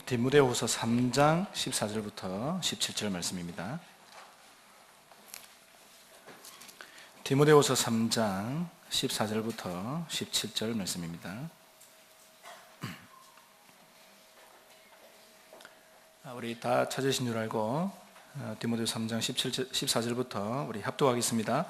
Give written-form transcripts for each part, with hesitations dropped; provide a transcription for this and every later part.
디모데후서 3장 14절부터 17절 말씀입니다. 디모데후서 3장 14절부터 17절 말씀입니다. 우리 다 찾으신 줄 알고 디모데후서 3장 14절부터 우리 합독하겠습니다.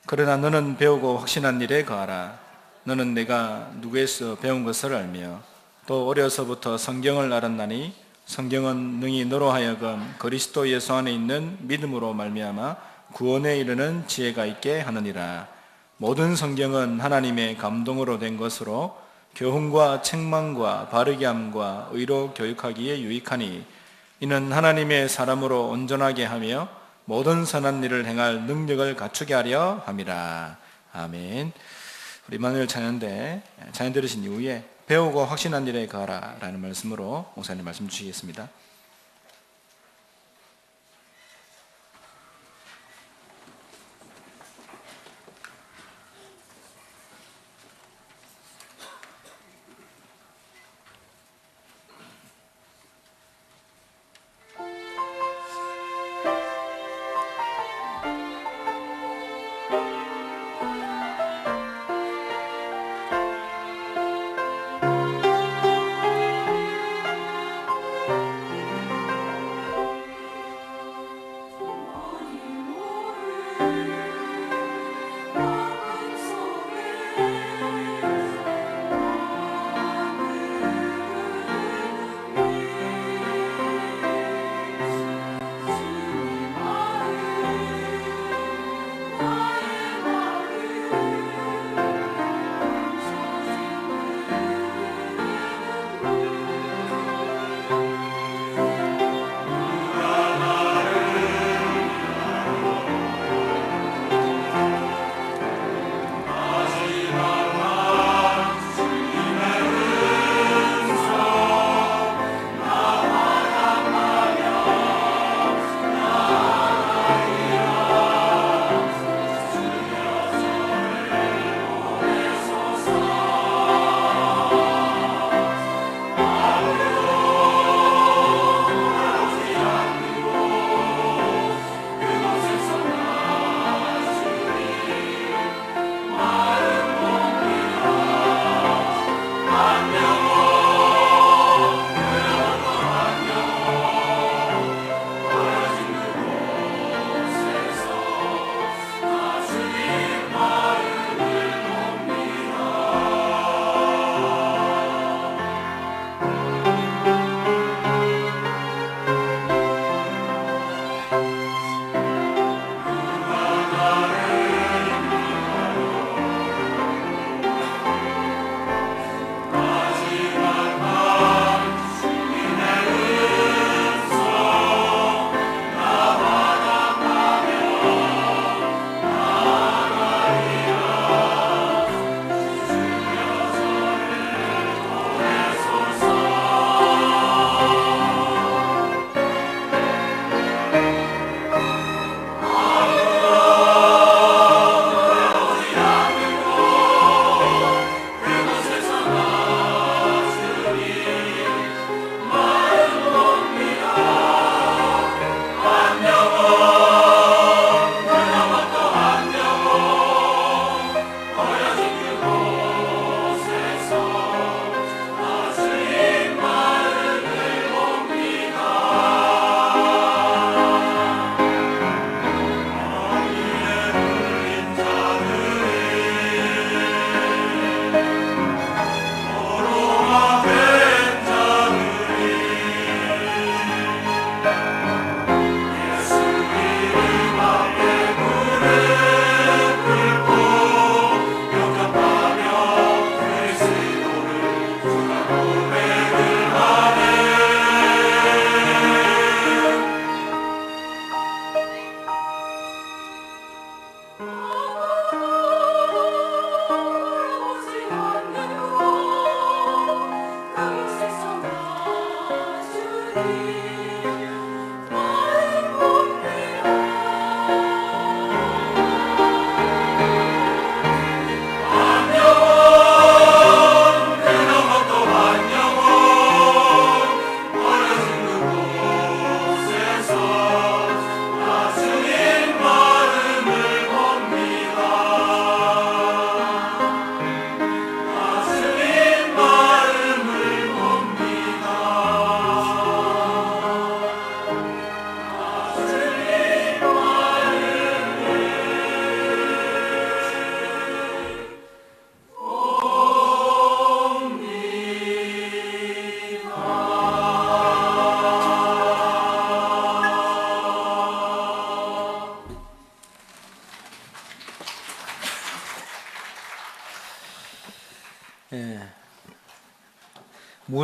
그러나 너는 배우고 확신한 일에 거하라. 너는 내가 누구에서 배운 것을 알며 또 어려서부터 성경을 알았나니 성경은 능히 너로 하여금 그리스도 예수 안에 있는 믿음으로 말미암아 구원에 이르는 지혜가 있게 하느니라. 모든 성경은 하나님의 감동으로 된 것으로 교훈과 책망과 바르게 함과 의로 교육하기에 유익하니 이는 하나님의 사람으로 온전하게 하며 모든 선한 일을 행할 능력을 갖추게 하려 함이라. 아멘. 우리 임마누엘 찬양대 찬양 들으신 이후에 배우고 확신한 일에 거하라 라는 말씀으로 목사님 말씀 주시겠습니다.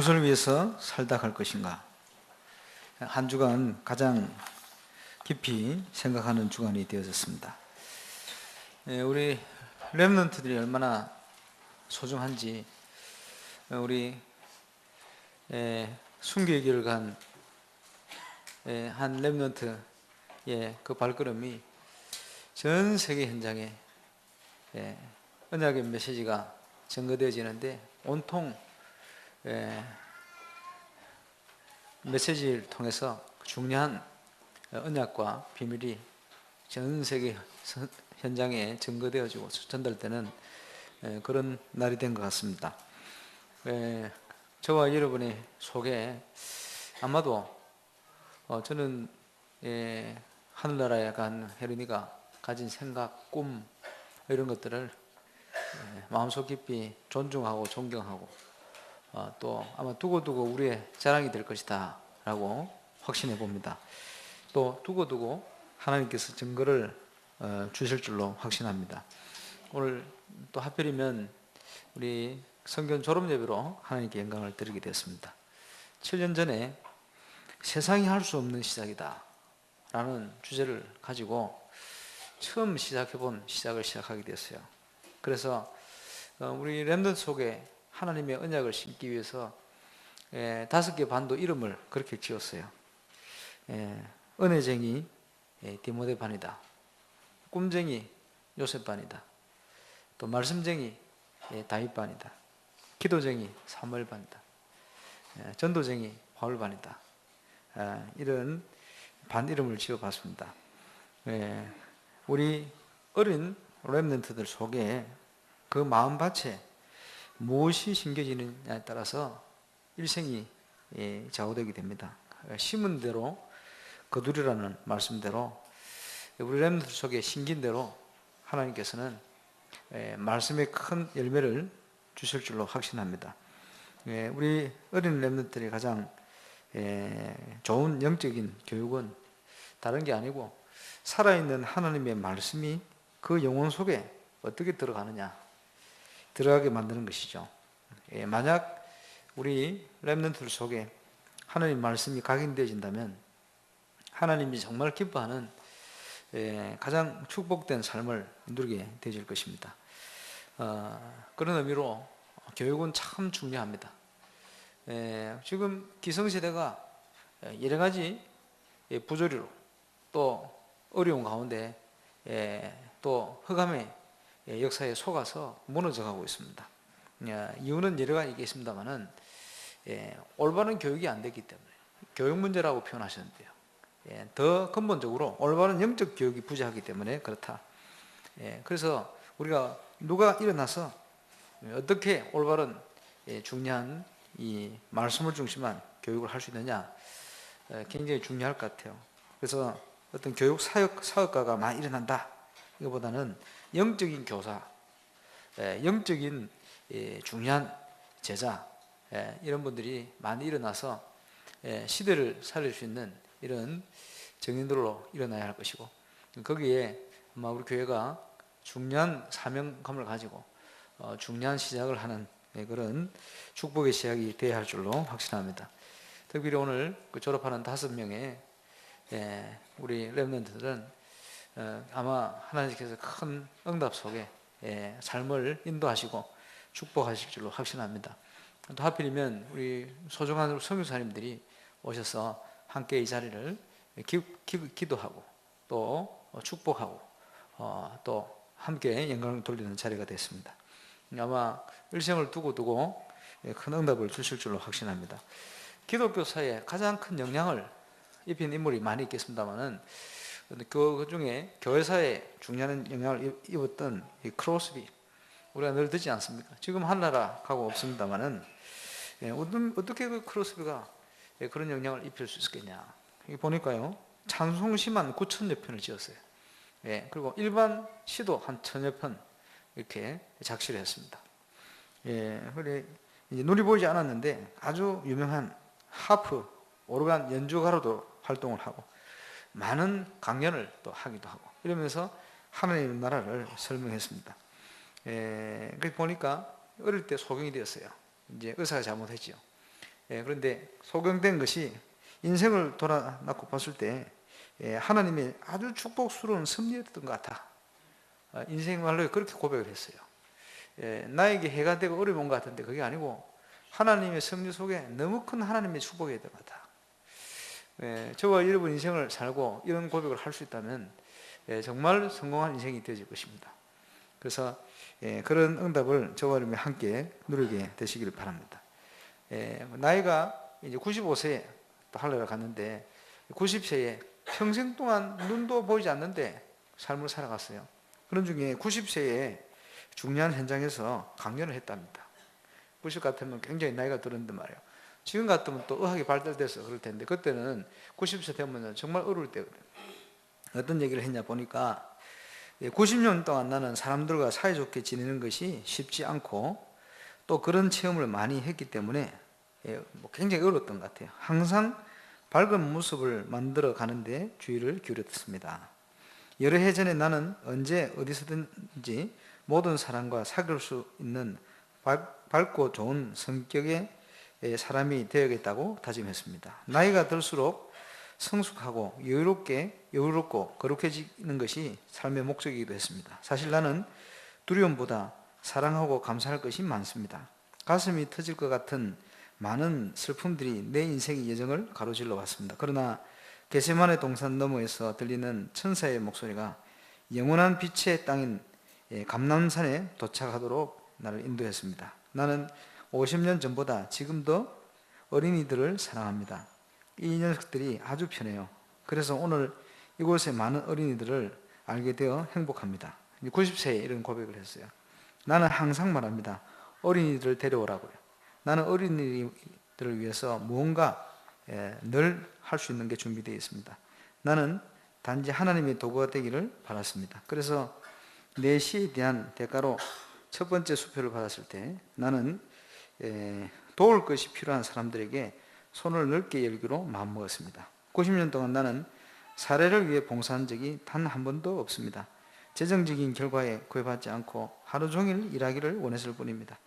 무엇을 위해서 살다 갈 것인가? 한 주간 가장 깊이 생각하는 주간이 되어졌습니다. 우리 렘넌트들이 얼마나 소중한지, 우리 순교의 길을 간 한 렘넌트의 그 발걸음이 전 세계 현장에 언약의 메시지가 전거되어지는데, 온통 메시지를 통해서 중요한 언약과 비밀이 전 세계 현장에 증거되어지고 전달되는 그런 날이 된 것 같습니다. 저와 여러분의 속에 아마도 저는 하늘나라에 간 혜린이가 가진 생각, 꿈 이런 것들을 마음속 깊이 존중하고 존경하고 또 아마 두고두고 우리의 자랑이 될 것이다 라고 확신해 봅니다. 또 두고두고 하나님께서 증거를 주실 줄로 확신합니다. 오늘 또 하필이면 우리 성경 졸업 예배로 하나님께 영광을 드리게 되었습니다. 7년 전에 세상이 할 수 없는 시작이다 라는 주제를 가지고 처음 시작을 시작하게 됐어요. 그래서 우리 렘넌트 속에 하나님의 언약을 심기 위해서 5개 반도 이름을 그렇게 지었어요. 은혜쟁이 디모데 반이다, 꿈쟁이 요셉 반이다, 또 말씀쟁이 다윗 반이다, 기도쟁이 사무엘 반이다, 전도쟁이 바울 반이다. 이런 반 이름을 지어봤습니다. 우리 어린 렘넌트들 속에 그 마음밭에 무엇이 심겨지느냐에 따라서 일생이 좌우되게 됩니다. 심은 대로 거두리라는 말씀대로 우리 렘넌트 속에 심긴 대로 하나님께서는 말씀의 큰 열매를 주실 줄로 확신합니다. 우리 어린 렘넌트들이 가장 좋은 영적인 교육은 다른 게 아니고 살아있는 하나님의 말씀이 그 영혼 속에 어떻게 들어가게 만드는 것이죠. 만약 우리 렘넌트들 속에 하나님 말씀이 각인되어진다면 하나님이 정말 기뻐하는 가장 축복된 삶을 누리게 되질 것입니다. 그런 의미로 교육은 참 중요합니다. 지금 기성세대가 여러 가지 부조리로 또 어려운 가운데 또 흑암의 역사에 속아서 무너져가고 있습니다. 이유는 여러 가지 있겠습니다만은 올바른 교육이 안 됐기 때문에 교육 문제라고 표현하셨는데요. 더 근본적으로 올바른 영적 교육이 부재하기 때문에 그렇다. 그래서 우리가 누가 일어나서 어떻게 올바른 중요한 이 말씀을 중심한 교육을 할 수 있느냐, 굉장히 중요할 것 같아요. 그래서 어떤 교육 사역가가 많이 일어난다 이거보다는 영적인 교사, 영적인 중요한 제자, 이런 분들이 많이 일어나서 시대를 살릴 수 있는 이런 정인들로 일어나야 할 것이고, 거기에 아마 우리 교회가 중요한 사명감을 가지고 중요한 시작을 하는 그런 축복의 시작이 되어야 할 줄로 확신합니다. 특별히 오늘 졸업하는 5명의 우리 렘넌트들은 아마 하나님께서 큰 응답 속에 삶을 인도하시고 축복하실 줄로 확신합니다. 또 하필이면 우리 소중한 선교사님들이 오셔서 함께 이 자리를 기도하고 또 축복하고 또 함께 영광을 돌리는 자리가 됐습니다. 아마 일생을 두고 큰 응답을 주실 줄로 확신합니다. 기독교 사회에 가장 큰 영향을 입힌 인물이 많이 있겠습니다만은 그 중에 교회사에 중요한 영향을 입었던 이 크로스비, 우리가 늘 듣지 않습니까? 지금 하늘나라 가고 없습니다만은 어떻게 그 크로스비가 그런 영향을 입힐 수 있겠냐? 보니까요, 찬송시만 9,000여 편을 지었어요. 그리고 일반 시도 한 1,000여 편 이렇게 작시를 했습니다. 그래 이제 눈이 보이지 않았는데 아주 유명한 하프, 오르간 연주가로도 활동을 하고 많은 강연을 또 하기도 하고 이러면서 하나님의 나라를 설명했습니다. 그래서 보니까 어릴 때 소경이 되었어요. 이제 의사가 잘못했죠. 그런데 소경된 것이 인생을 돌아놓고 봤을 때 하나님의 아주 축복스러운 섭리였던 것 같아. 인생 말로 그렇게 고백을 했어요. 나에게 해가 되고 어려운 것 같은데 그게 아니고 하나님의 섭리 속에 너무 큰 하나님의 축복이었던 것 같아. 저와 여러분 인생을 살고 이런 고백을 할 수 있다면 정말 성공한 인생이 되어질 것입니다. 그래서 그런 응답을 저와 여러분이 함께 누리게 되시기를 바랍니다. 나이가 이제 95세에 또 할례를 갔는데 90세에 평생 동안 눈도 보이지 않는데 삶을 살아갔어요. 그런 중에 90세에 중요한 현장에서 강연을 했답니다. 90 같으면 굉장히 나이가 들었는데 말이에요. 지금 같으면 또 의학이 발달돼서 그럴 텐데 그때는 90세 되면 정말 어려울 때거든요. 어떤 얘기를 했냐 보니까 90년 동안 나는 사람들과 사이좋게 지내는 것이 쉽지 않고 또 그런 체험을 많이 했기 때문에 굉장히 어려웠던 것 같아요. 항상 밝은 모습을 만들어 가는데 주의를 기울였습니다. 여러 해 전에 나는 언제 어디서든지 모든 사람과 사귈 수 있는 밝고 좋은 성격의 사람이 되어야겠다고 다짐했습니다. 나이가 들수록 성숙하고 여유롭고 거룩해지는 것이 삶의 목적이기도 했습니다. 사실 나는 두려움보다 사랑하고 감사할 것이 많습니다. 가슴이 터질 것 같은 많은 슬픔들이 내 인생의 여정을 가로질러 왔습니다. 그러나 겟세마네 동산 너머에서 들리는 천사의 목소리가 영원한 빛의 땅인 감람산에 도착하도록 나를 인도했습니다. 나는 50년 전보다 지금 더 어린이들을 사랑합니다. 이 녀석들이 아주 편해요. 그래서 오늘 이곳에 많은 어린이들을 알게 되어 행복합니다. 90세에 이런 고백을 했어요. 나는 항상 말합니다. 어린이들을 데려오라고요. 나는 어린이들을 위해서 무언가 늘 할 수 있는 게 준비되어 있습니다. 나는 단지 하나님의 도구가 되기를 바랐습니다. 그래서 내 시에 대한 대가로 첫 번째 수표를 받았을 때 나는 도울 것이 필요한 사람들에게 손을 넓게 열기로 마음먹었습니다. 90년 동안 나는 사례를 위해 봉사한 적이 단 한 번도 없습니다. 재정적인 결과에 구애받지 않고 하루 종일 일하기를 원했을 뿐입니다.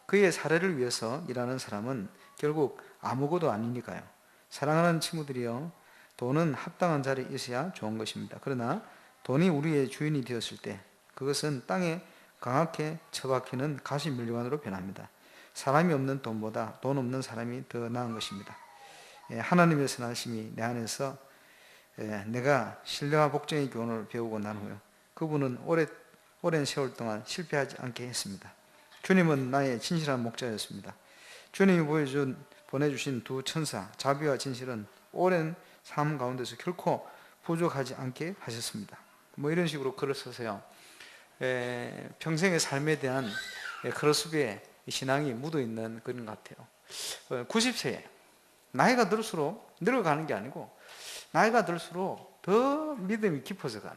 그의 사례를 위해서 일하는 사람은 결국 아무것도 아니니까요. 사랑하는 친구들이여, 돈은 합당한 자리에 있어야 좋은 것입니다. 그러나 돈이 우리의 주인이 되었을 때 그것은 땅에 강하게 처박히는 가시 밀관으로 변합니다. 사람이 없는 돈보다 돈 없는 사람이 더 나은 것입니다. 하나님의 선하심이 내 안에서 내가 신뢰와 복종의 교훈을 배우고 난 후에 그분은 오랜 세월 동안 실패하지 않게 했습니다. 주님은 나의 진실한 목자였습니다. 주님이 보내주신 두 천사 자비와 진실은 오랜 삶 가운데서 결코 부족하지 않게 하셨습니다. 이런 식으로 글을 써서요, 평생의 삶에 대한 크로스비의 신앙이 묻어있는 그런 것 같아요. 90세에 나이가 들수록 늙어가는 게 아니고 나이가 들수록 더 믿음이 깊어져 가는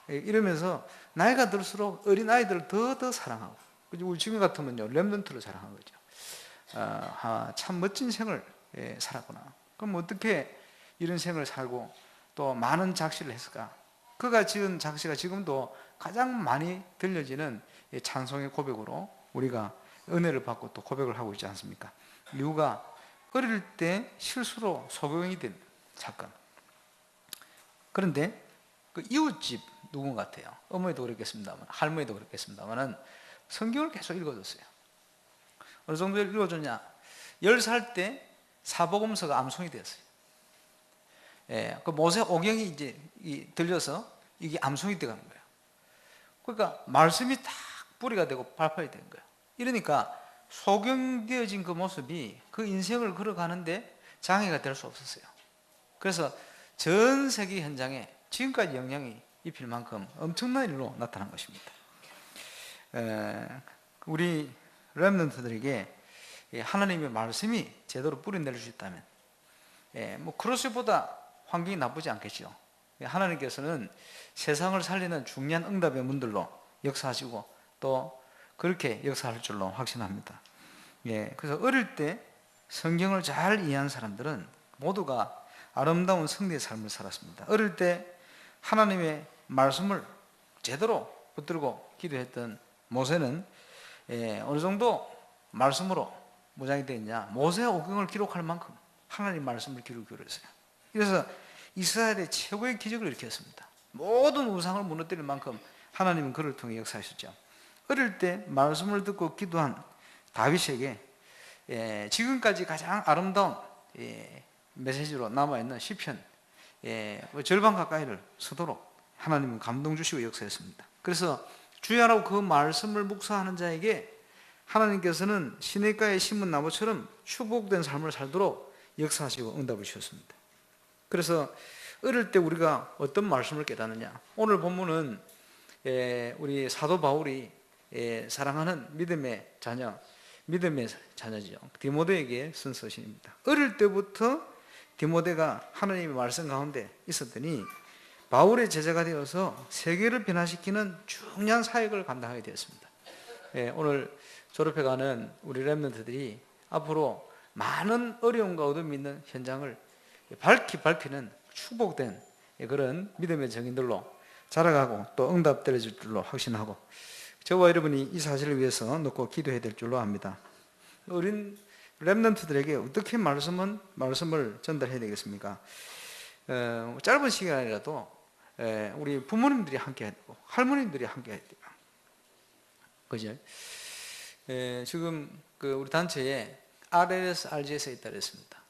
거예요. 이러면서 나이가 들수록 어린아이들을 더 사랑하고, 우리 지금 같으면요 렘넌트를 사랑하는 거죠. 참 멋진 생을 살았구나. 그럼 어떻게 이런 생을 살고 또 많은 작시를 했을까? 그가 지은 작시가 지금도 가장 많이 들려지는 찬송의 고백으로 우리가 은혜를 받고 또 고백을 하고 있지 않습니까? 이유가 어릴 때 실수로 소경이 된 사건. 그런데 그 이웃집 누군 같아요. 어머니도 그랬겠습니다만, 할머니도 그랬겠습니다만은 성경을 계속 읽어줬어요. 어느 정도 읽어줬냐? 10살 때 사복음서가 암송이 되었어요. 그 모세 오경이 이제 들려서 이게 암송이 되는 거예요. 그러니까 말씀이 딱 뿌리가 되고 발판이 된 거예요. 이러니까 소경되어진 그 모습이 그 인생을 걸어가는데 장애가 될 수 없었어요. 그래서 전 세계 현장에 지금까지 영향이 입힐 만큼 엄청난 일로 나타난 것입니다. 우리 렘넌트들에게 하나님의 말씀이 제대로 뿌리내릴 수 있다면, 크로스보다 환경이 나쁘지 않겠죠. 하나님께서는 세상을 살리는 중요한 응답의 문들로 역사하시고 또 그렇게 역사할 줄로 확신합니다. 그래서 어릴 때 성경을 잘 이해한 사람들은 모두가 아름다운 성리의 삶을 살았습니다. 어릴 때 하나님의 말씀을 제대로 붙들고 기도했던 모세는 어느 정도 말씀으로 무장이 되었냐? 모세 오경을 기록할 만큼 하나님 말씀을 기록하기로 했어요. 그래서 이스라엘의 최고의 기적을 일으켰습니다. 모든 우상을 무너뜨릴 만큼 하나님은 그를 통해 역사하셨죠. 어릴 때 말씀을 듣고 기도한 다윗에게 지금까지 가장 아름다운 메시지로 남아있는 시편 절반 가까이를 쓰도록 하나님은 감동 주시고 역사했습니다. 그래서 주야라고 그 말씀을 묵상하는 자에게 하나님께서는 시냇가에 심은 나무처럼 축복된 삶을 살도록 역사하시고 응답을 주셨습니다. 그래서 어릴 때 우리가 어떤 말씀을 깨닫느냐, 오늘 본문은 우리 사도 바울이 사랑하는 믿음의 자녀죠. 디모데에게 쓴 서신입니다. 어릴 때부터 디모데가 하나님의 말씀 가운데 있었더니 바울의 제자가 되어서 세계를 변화시키는 중요한 사역을 감당하게 되었습니다. 오늘 졸업해가는 우리 렘넌트들이 앞으로 많은 어려움과 어둠이 있는 현장을 밝히는 축복된 그런 믿음의 정인들로 자라가고 또 응답될 줄로 확신하고, 저와 여러분이 이 사실을 위해서 놓고 기도해야 될 줄로 압니다. 어린 렘넌트들에게 어떻게 말씀을 전달해야 되겠습니까? 짧은 시간이라도 우리 부모님들이 함께 해야 되고 할머님들이 함께 해야 돼요. 그죠? 지금 우리 단체에 RLS, RGS에 있다 그랬습니다.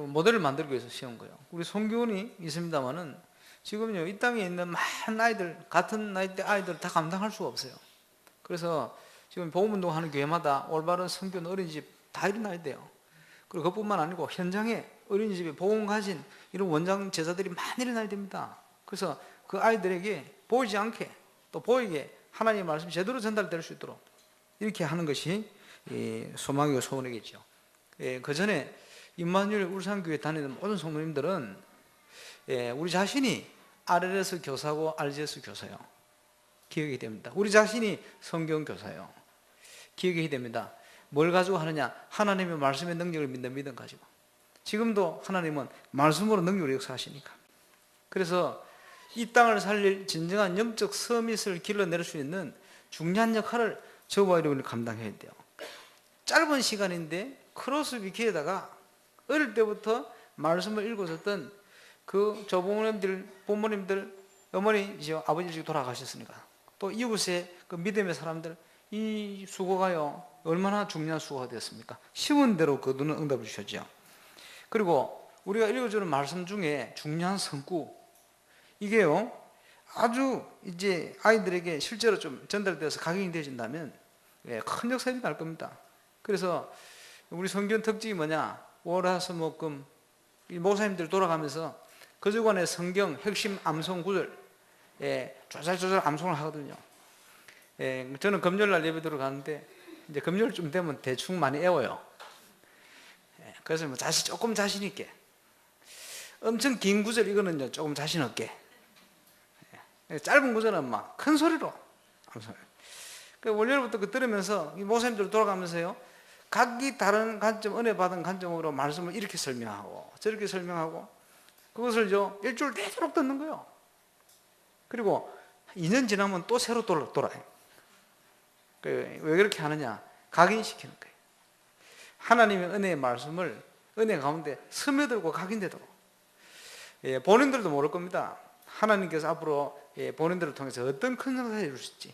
모델을 만들기 위해서 세운 거예요. 우리 송교원이 있습니다만은 지금요 이 땅에 있는 많은 아이들, 같은 나이대 아이들 다 감당할 수가 없어요. 그래서 지금 복음운동하는 교회마다 올바른 성교원 어린이집 다 일어나야 돼요. 그리고 그뿐만 아니고 현장에 어린이집에 복음 가진 이런 원장 제자들이 많이 일어나야 됩니다. 그래서 그 아이들에게 보이지 않게 또 보이게 하나님의 말씀이 제대로 전달될 수 있도록 이렇게 하는 것이 소망이고 소원이겠죠. 그 전에 임마누엘 울산교회 다니는 모든 성도님들은 우리 자신이 RLS 교사고 RGS 교사요. 기억이 됩니다. 우리 자신이 성경 교사요. 기억이 됩니다. 뭘 가지고 하느냐? 하나님의 말씀의 능력을 믿는 믿음 가지고. 지금도 하나님은 말씀으로 능력으로 역사하시니까. 그래서 이 땅을 살릴 진정한 영적 서밋을 길러낼 수 있는 중요한 역할을 저와 여러분이 감당해야 돼요. 짧은 시간인데 크로스비키에다가 어릴 때부터 말씀을 읽어줬던 그 조부모님들, 부모님들, 어머니죠, 아버지죠 돌아가셨으니까 또 이웃의 그 믿음의 사람들, 이 수고가요 얼마나 중요한 수고가 되었습니까? 쉬운 대로 그들은 응답을 주셨죠. 그리고 우리가 읽어주는 말씀 중에 중요한 성구, 이게요 아주 이제 아이들에게 실제로 좀 전달되어서 각인이 되어진다면 큰 역사가 날 겁니다. 그래서 우리 성경 특징이 뭐냐? 월화수목금 이 목사님들 돌아가면서 그 주간의 성경 핵심 암송 구절 조잘조잘 암송을 하거든요. 저는 금요일날 예배 들어가는데 이제 금요일쯤 되면 대충 많이 애워요. 그래서 뭐 조금 자신 있게, 엄청 긴 구절 이거는요 조금 자신 없게, 짧은 구절은 막 큰 소리로 암송해요. 월요일부터 들으면서 이 목사님들 돌아가면서요 각기 다른 관점, 은혜 받은 관점으로 말씀을 이렇게 설명하고 저렇게 설명하고 그것을 일주일 내도록 듣는 거예요. 그리고 2년 지나면 또 새로 돌아요. 왜 그렇게 하느냐? 각인시키는 거예요. 하나님의 은혜의 말씀을 은혜 가운데 스며들고 각인되도록. 본인들도 모를 겁니다. 하나님께서 앞으로 본인들을 통해서 어떤 큰 역사를 이루실지.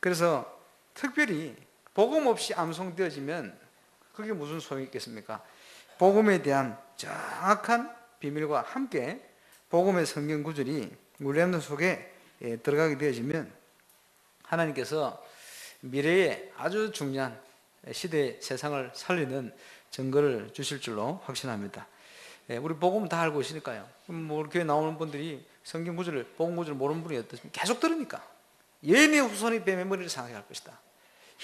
그래서 특별히 복음 없이 암송되어지면 그게 무슨 소용이 있겠습니까? 복음에 대한 정확한 비밀과 함께 복음의 성경 구절이 우리 렘넌트 속에 들어가게 되어지면 하나님께서 미래에 아주 중요한 시대 세상을 살리는 증거를 주실 줄로 확신합니다. 우리 복음 다 알고 있으니까요. 우리 교회 나오는 분들이 성경 구절을, 복음 구절을 모르는 분이 어떻습니까? 계속 들으니까 예언의 후손이 뱀의 머리를 상하게 할 것이다.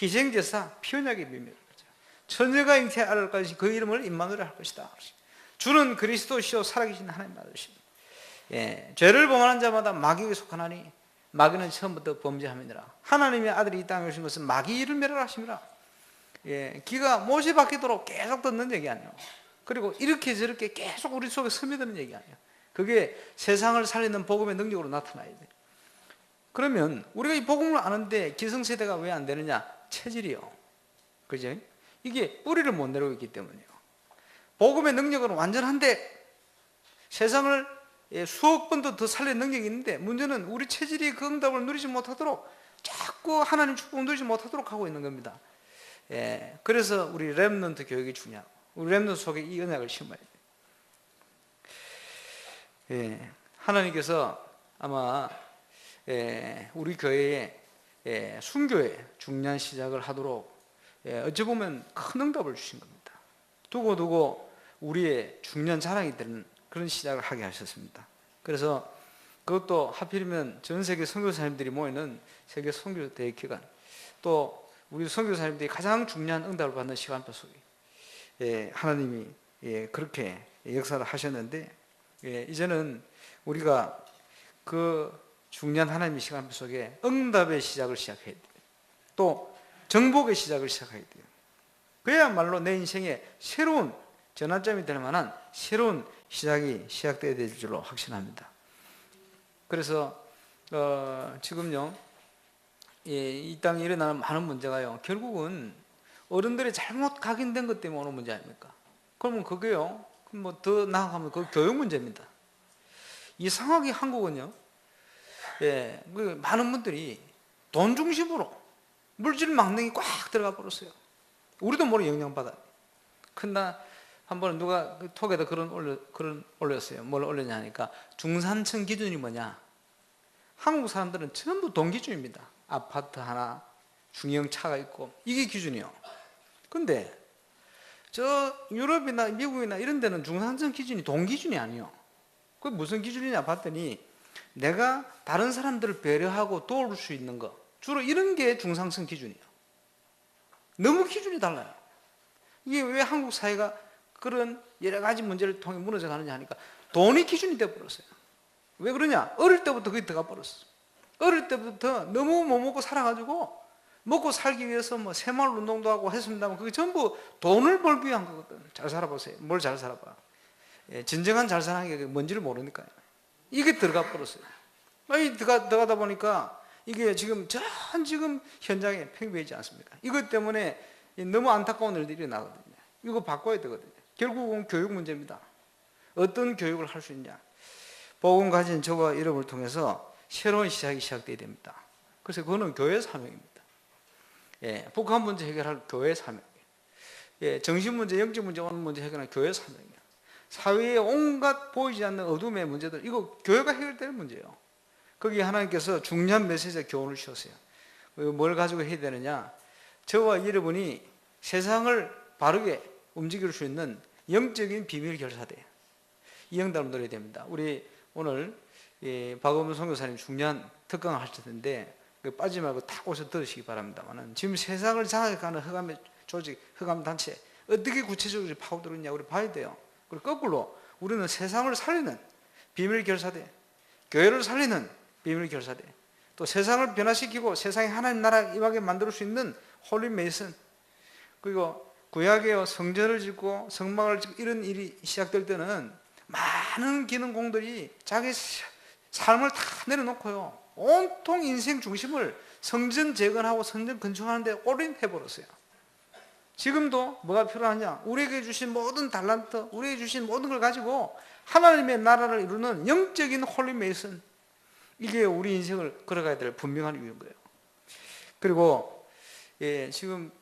희생제사 피언약의 비밀을 거죠. 천녀가 잉태할 것이 그 이름을 임마누엘 할 것이다. 주는 그리스도시요 살아계신 하나님 아들이십니다. 죄를 범하는 자마다 마귀에게 속하나니 마귀는 처음부터 범죄함이니라. 하나님의 아들이 이 땅에 오신 것은 마귀 일을 멸하심이라. 귀가 못이 박히도록 계속 듣는 얘기 아니에요. 그리고 이렇게 저렇게 계속 우리 속에 스며드는 얘기 아니에요. 그게 세상을 살리는 복음의 능력으로 나타나야 돼요. 그러면 우리가 이 복음을 아는데 기성세대가 왜 안 되느냐? 체질이요. 그죠? 이게 뿌리를 못 내리고 있기 때문이에요. 복음의 능력은 완전한데 세상을 수억 번도 더 살릴 능력이 있는데 문제는 우리 체질이 그 응답을 누리지 못하도록 자꾸 하나님 축복을 누리지 못하도록 하고 있는 겁니다. 그래서 우리 렘넌트 교육이 중요하고 우리 렘넌트 속에 이 언약을 심어야 돼요. 하나님께서 아마 우리 교회에 순교에 중요한 시작을 하도록 어찌 보면 큰 응답을 주신 겁니다. 두고두고 우리의 중요한 자랑이 되는 그런 시작을 하게 하셨습니다. 그래서 그것도 하필이면 전 세계 선교사님들이 모이는 세계 선교대회 기간, 또 우리 선교사님들이 가장 중요한 응답을 받는 시간표 속에 하나님이 그렇게 역사를 하셨는데, 이제는 우리가 그 중요한 하나님의 시간표 속에 응답의 시작을 시작해야 돼요. 또 정복의 시작을 시작해야 돼요. 그야말로 내 인생의 새로운 전환점이 될 만한 새로운 시작이 시작되어야 될 줄로 확신합니다. 그래서 지금요, 이 땅에 일어나는 많은 문제가요, 결국은 어른들이 잘못 각인된 것 때문에 오는 문제 아닙니까? 그러면 그게요, 뭐 더 나아가면 그 교육 문제입니다. 이상하게 한국은요, 그 많은 분들이 돈 중심으로 물질 망령이 꽉 들어가 버렸어요. 우리도 모르게 영향받아요. 근데 한번 누가 톡에다 그런 올렸어요. 뭘 올렸냐 하니까 중산층 기준이 뭐냐? 한국 사람들은 전부 돈 기준입니다. 아파트 하나, 중형 차가 있고 이게 기준이요. 근데 저 유럽이나 미국이나 이런 데는 중산층 기준이 돈 기준이 아니에요. 그게 무슨 기준이냐 봤더니 내가 다른 사람들을 배려하고 도울 수 있는 거, 주로 이런 게 중상층 기준이에요. 너무 기준이 달라요. 이게 왜 한국 사회가 그런 여러 가지 문제를 통해 무너져 가느냐 하니까 돈이 기준이 되어버렸어요. 왜 그러냐? 어릴 때부터 그게 들어가 버렸어. 어릴 때부터 너무 못 먹고 살아가지고 먹고 살기 위해서 뭐 새마을 운동도 하고 했습니다만 그게 전부 돈을 벌기 위한 거거든. 잘 살아보세요. 뭘 잘 살아봐. 진정한 잘 사는 게 뭔지를 모르니까요. 이게 들어가 버렸어요. 이 들어가다 보니까 이게 지금 현장에 팽배하지 않습니까? 이것 때문에 너무 안타까운 일들이 일어나거든요. 이거 바꿔야 되거든요. 결국은 교육 문제입니다. 어떤 교육을 할 수 있냐? 복음 가진 저와 여러분을 통해서 새로운 시작이 시작돼야 됩니다. 그래서 그거는 교회 사명입니다. 북한 문제 해결할 교회 사명이에요. 정신 문제, 영적 문제, 오는 문제 해결할 교회 사명이에요. 사회의 온갖 보이지 않는 어둠의 문제들, 이거 교회가 해결될 문제예요. 거기에 하나님께서 중요한 메시지의 교훈을 주셨어요. 뭘 가지고 해야 되느냐? 저와 여러분이 세상을 바르게 움직일 수 있는 영적인 비밀 결사대, 이 응답을 누려야 됩니다. 우리 오늘 박원문 선교사님 중요한 특강을 하실 텐데 빠지지 말고 다 오셔서 들으시기 바랍니다만은, 지금 세상을 장악하는 흑암의 조직, 흑암 단체 어떻게 구체적으로 파고들었냐 우리 봐야 돼요. 그리고 거꾸로 우리는 세상을 살리는 비밀 결사대, 교회를 살리는 비밀 결사대, 또 세상을 변화시키고 세상에 하나님 나라 임하게 만들 수 있는 홀리 메이슨, 그리고 구약의 성전을 짓고 성막을 짓고 이런 일이 시작될 때는 많은 기능공들이 자기 삶을 다 내려놓고요, 온통 인생 중심을 성전 재건하고 성전 건축하는 데 올인해버렸어요. 지금도 뭐가 필요하냐? 우리에게 주신 모든 달란트, 우리에게 주신 모든 걸 가지고 하나님의 나라를 이루는 영적인 홀리 메이슨, 이게 우리 인생을 걸어가야 될 분명한 이유인 거예요. 그리고 지금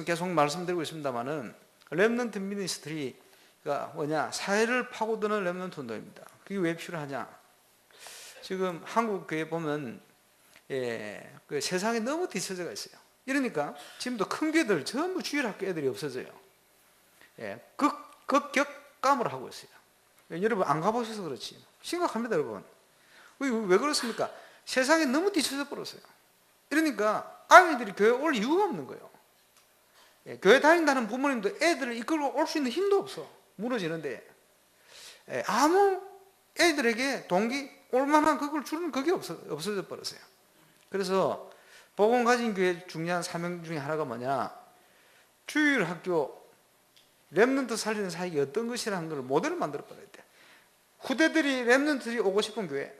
계속 말씀드리고 있습니다만은 렘넌트 미니스트리가 뭐냐? 사회를 파고드는 렘넌트 운동입니다. 그게 왜 필요하냐? 지금 한국 교회 보면 그 세상에 너무 뒤처져가 있어요. 이러니까 지금도 큰 교회들 전부 주일학교 애들이 없어져요. 극격감을 하고 있어요. 여러분 안 가보셔서 그렇지 심각합니다, 여러분. 왜 그렇습니까? 세상에 너무 뒤쳐져 버렸어요. 이러니까 아이들이 교회에 올 이유가 없는 거예요. 교회 다닌다는 부모님도 애들을 이끌고 올 수 있는 힘도 없어. 무너지는데 아무 애들에게 동기 올만한 그걸 주는 그게 없어져 버렸어요. 그래서 복음 가진 교회의 중요한 사명 중에 하나가 뭐냐? 주일 학교 렘넌트 살리는 사역이 어떤 것이라는 걸 모델을 만들어 버려야 돼. 후대들이 렘넌트들이 오고 싶은 교회,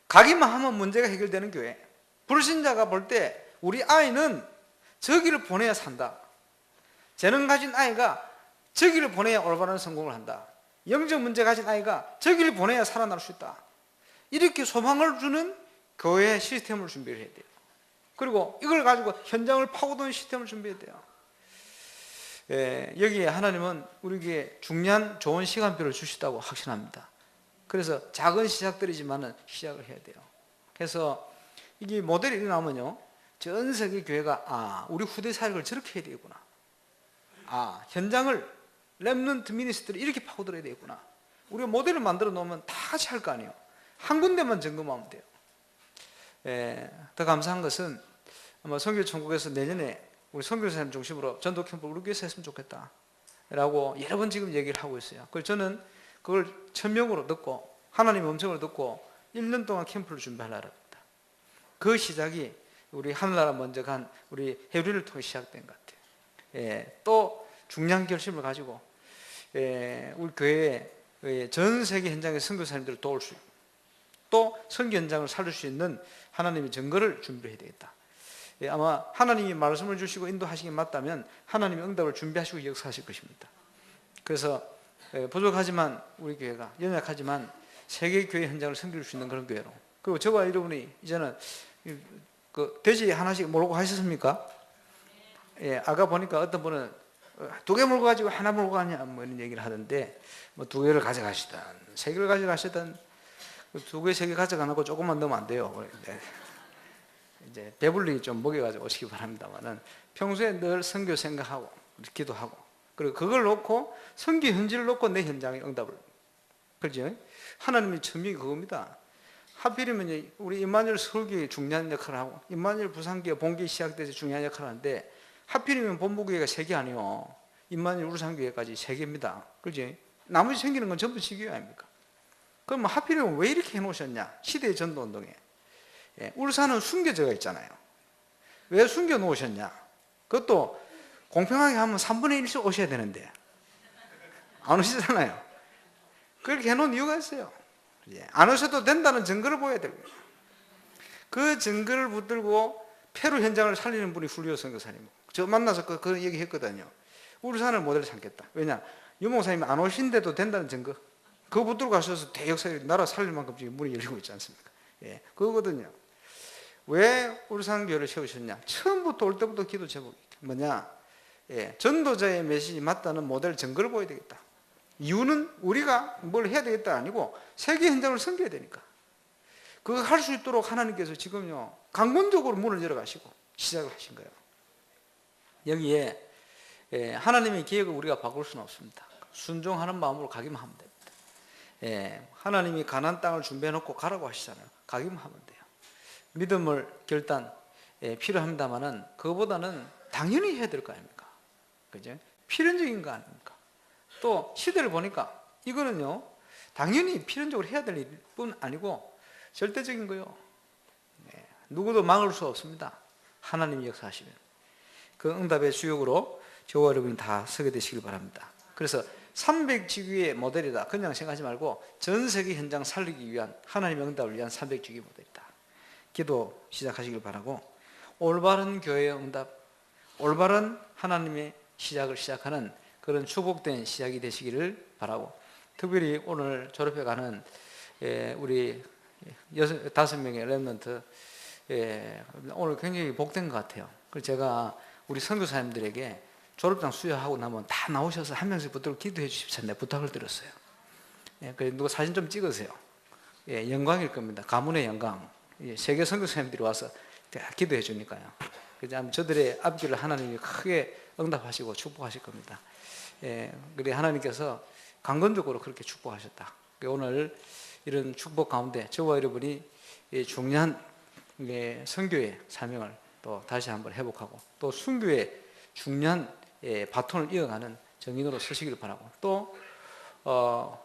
가기만 하면 문제가 해결되는 교회, 불신자가 볼 때 우리 아이는 저기를 보내야 산다. 재능 가진 아이가 저기를 보내야 올바른 성공을 한다. 영적 문제 가진 아이가 저기를 보내야 살아날 수 있다. 이렇게 소망을 주는 교회 시스템을 준비를 해야 돼요. 그리고 이걸 가지고 현장을 파고드는 시스템을 준비해야 돼요. 여기에 하나님은 우리에게 중요한 좋은 시간표를 주시다고 확신합니다. 그래서 작은 시작들이지만 시작을 해야 돼요. 그래서 이게 모델이 일어나면요, 전 세계 교회가 우리 후대 사역을 저렇게 해야 되겠구나. 현장을 렘넌트 미니스트를 이렇게 파고들어야 되겠구나. 우리가 모델을 만들어 놓으면 다 같이 할 거 아니에요. 한 군데만 점검하면 돼요. 더 감사한 것은 아마 선교천국에서 내년에 우리 선교사님 중심으로 전도 캠프를 우리 교회에서 했으면 좋겠다 라고 여러 번 지금 얘기를 하고 있어요. 그래서 저는 그걸 천명으로 듣고 하나님의 음성을 듣고 1년 동안 캠프를 준비하려고 합니다. 그 시작이 우리 하늘나라 먼저 간 우리 해리를 통해 시작된 것 같아요. 또 중요한 결심을 가지고 우리 교회에 전 세계 현장의 선교사님들을 도울 수 있고 또 선교 현장을 살릴 수 있는 하나님의 증거를 준비해야 되겠다. 아마 하나님이 말씀을 주시고 인도하시기 맞다면 하나님의 응답을 준비하시고 역사하실 것입니다. 그래서 부족하지만 우리 교회가 연약하지만 세계 교회 현장을 섬길 수 있는 그런 교회로, 그리고 저와 여러분이 이제는 그 돼지 하나씩 몰고 가셨습니까? 아까 보니까 어떤 분은 2개 몰고 가지고 하나 몰고 가냐 뭐 이런 얘기를 하던데, 뭐 2개를 가져가시든 3개를 가져가시든 2개, 3개 가져가놓고 조금만 넣으면 안 돼요. 이제 배불리 좀 먹여가지고 오시기 바랍니다만은 평소에 늘 선교 생각하고 기도하고, 그리고 그걸 놓고 선교 현지를 놓고 내 현장의 응답을, 그렇죠? 하나님의 천명이 그겁니다. 하필이면 우리 임마누엘 서울교회 중요한 역할을 하고 임마누엘 부산교회 본교회 시작돼서 중요한 역할을 하는데, 하필이면 본부교회가 3개 아니요, 임마누엘 울산교회까지 3개입니다. 그렇지? 나머지 생기는 건 전부 지교회 아닙니까? 그럼 하필이면 왜 이렇게 해놓으셨냐? 시대의 전도운동에 울산은 숨겨져가 있잖아요. 왜 숨겨 놓으셨냐? 그것도 공평하게 하면 3분의 1씩 오셔야 되는데 안 오시잖아요. 그렇게 해놓은 이유가 있어요. 안 오셔도 된다는 증거를 보여야 됩니다. 그 증거를 붙들고 페루 현장을 살리는 분이 훌리오 선교사님, 저 만나서 그 얘기 했거든요. 울산을 모델로 삼겠다. 왜냐? 유목사님이 안 오신데도 된다는 증거, 그거 붙들고 가셔서 대역사에 나라 살릴 만큼 지금 문이 열리고 있지 않습니까? 그거거든요. 왜 울산교회를 세우셨냐? 처음부터 올 때부터 기도 제목이 뭐냐? 전도자의 메시지 맞다는 모델 증거를 보여야 되겠다. 이유는 우리가 뭘 해야 되겠다 아니고 세계 현장을 섬겨야 되니까. 그거 할 수 있도록 하나님께서 지금요 강권적으로 문을 열어가시고 시작을 하신 거예요. 여기에 하나님의 계획을 우리가 바꿀 수는 없습니다. 순종하는 마음으로 가기만 하면 됩니다. 하나님이 가나안 땅을 준비해놓고 가라고 하시잖아요. 가기만 하면 돼요. 믿음을 결단 필요합니다만은 그거보다는 당연히 해야 될 거 아닙니까? 그죠? 필연적인 거 아닙니까? 또 시대를 보니까 이거는요 당연히 필연적으로 해야 될 일뿐 아니고 절대적인 거요. 누구도 막을 수 없습니다. 하나님이 역사하시면 그 응답의 주역으로 저와 여러분이 다 서게 되시길 바랍니다. 그래서 300지교의 모델이다 그냥 생각하지 말고 전 세계 현장 살리기 위한 하나님의 응답을 위한 300지교 모델이다. 기도 시작하시길 바라고, 올바른 교회의 응답, 올바른 하나님의 시작을 시작하는 그런 축복된 시작이 되시기를 바라고, 특별히 오늘 졸업해가는 우리 5명의 렘넌트 오늘 굉장히 복된 것 같아요. 그래서 제가 우리 선교사님들에게 졸업장 수여하고 나면 다 나오셔서 한 명씩 붙들고 기도해 주십시오. 내가 부탁을 드렸어요. 그래서 누가 사진 좀 찍으세요. 영광일 겁니다. 가문의 영광. 세계 선교사님들이 와서 기도해 주니까요. 그래서 저들의 앞길을 하나님이 크게 응답하시고 축복하실 겁니다. 그래 하나님께서 강건적으로 그렇게 축복하셨다. 오늘 이런 축복 가운데 저와 여러분이 중요한 선교의 사명을 또 다시 한번 회복하고 또 순교의 중요한 바톤을 이어가는 정인으로 서시길 바라고, 또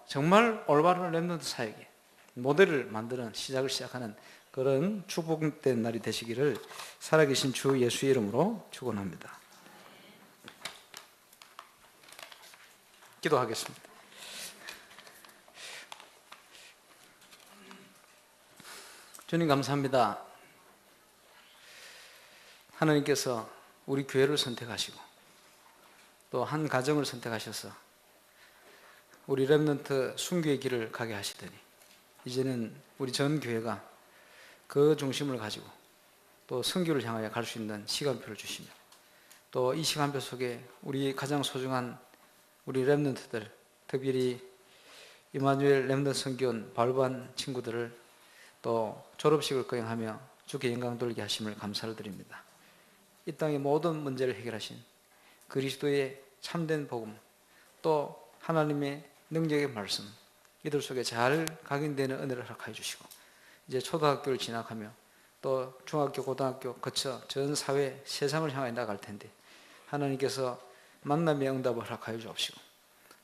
정말 올바른 렘넌트 사역의 모델을 만드는 시작을 시작하는 그런 축복된 날이 되시기를 살아계신 주 예수의 이름으로 축원합니다. 기도하겠습니다. 주님 감사합니다. 하나님께서 우리 교회를 선택하시고 또 한 가정을 선택하셔서 우리 렘넌트 순교의 길을 가게 하시더니 이제는 우리 전 교회가 그 중심을 가지고 또 선교를 향하여 갈 수 있는 시간표를 주시며 또 이 시간표 속에 우리 가장 소중한 우리 렘넌트들, 특별히 이마누엘 렘넌트 선교원 발반 친구들을 또 졸업식을 거행하며 주께 영광 돌리게 하심을 감사를 드립니다. 이 땅의 모든 문제를 해결하신 그리스도의 참된 복음, 또 하나님의 능력의 말씀, 이들 속에 잘 각인되는 은혜를 허락하여 주시고 이제 초등학교를 진학하며 또 중학교, 고등학교 거쳐 전 사회, 세상을 향해 나갈 텐데 하나님께서 만남의 응답을 허락하여 주옵시고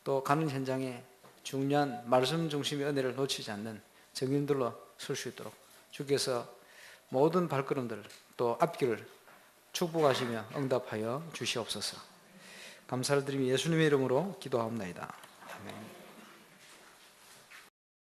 또 가는 현장에 중요한 말씀 중심의 은혜를 놓치지 않는 증인들로 설 수 있도록 주께서 모든 발걸음들을 또 앞길을 축복하시며 응답하여 주시옵소서. 감사를 드리며 예수님의 이름으로 기도하옵나이다. 아멘.